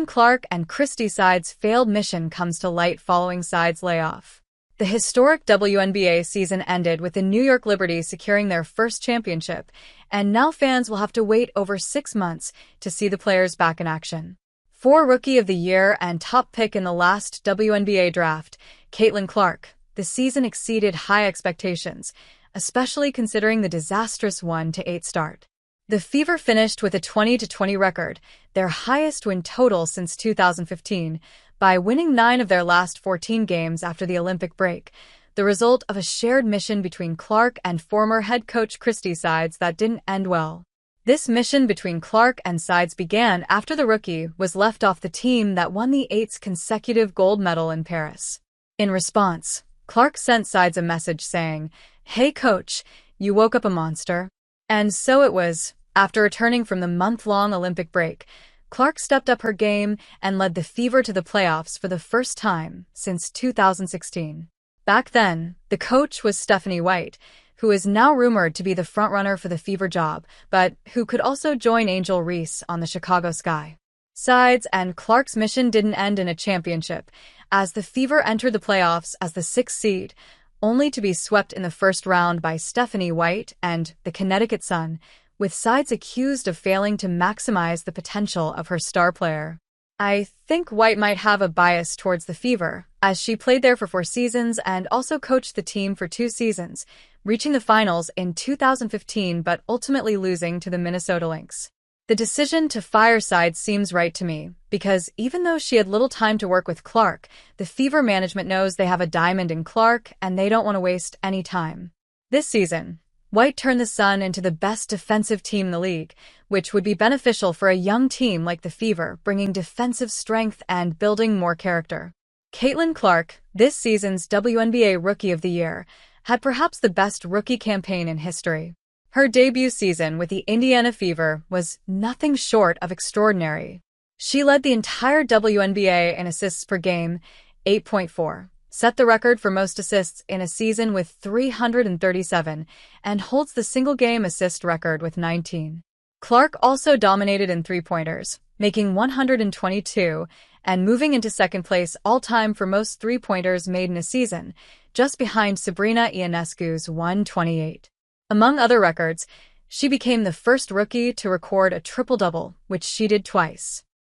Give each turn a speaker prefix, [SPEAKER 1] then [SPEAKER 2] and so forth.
[SPEAKER 1] Clark and Christie Sides' failed mission comes to light following Sides' layoff. The historic WNBA season ended with the New York Liberty securing their first championship, and now fans will have to wait over 6 months to see the players back in action. For Rookie of the Year and top pick in the last WNBA draft, Clark, the season exceeded high expectations, especially considering the disastrous 1-8 start. The Fever finished with a 20-20 record, their highest win total since 2015, by winning 9 of their last 14 games after the Olympic break, the result of a shared mission between Clark and former head coach Christie Sides that didn't end well. This mission between Clark and Sides began after the rookie was left off the team that won the 8th consecutive gold medal in Paris. In response, Clark sent Sides a message saying, "Hey coach, you woke up a monster." And so it was. After returning from the month-long Olympic break, Clark stepped up her game and led the Fever to the playoffs for the first time since 2016. Back then, the coach was Stephanie White, who is now rumored to be the frontrunner for the Fever job, but who could also join Angel Reese on the Chicago Sky. Sides and Clark's mission didn't end in a championship, as the Fever entered the playoffs as the 6th seed, only to be swept in the first round by Stephanie White and the Connecticut Sun, with Sides accused of failing to maximize the potential of her star player. I think White might have a bias towards the Fever, as she played there for 4 seasons and also coached the team for 2 seasons, reaching the finals in 2015 but ultimately losing to the Minnesota Lynx. The decision to fire Sides seems right to me, because even though she had little time to work with Clark, the Fever management knows they have a diamond in Clark and they don't want to waste any time. This season, White turned the Sun into the best defensive team in the league, which would be beneficial for a young team like the Fever, bringing defensive strength and building more character. Clark, this season's WNBA Rookie of the Year, had perhaps the best rookie campaign in history. Her debut season with the Indiana Fever was nothing short of extraordinary. She led the entire WNBA in assists per game, 8.4, set the record for most assists in a season with 337, and holds the single-game assist record with 19. Clark also dominated in three-pointers, making 122 and moving into second place all-time for most three-pointers made in a season, just behind Sabrina Ionescu's 128. Among other records, she became the first rookie to record a triple-double, which she did twice.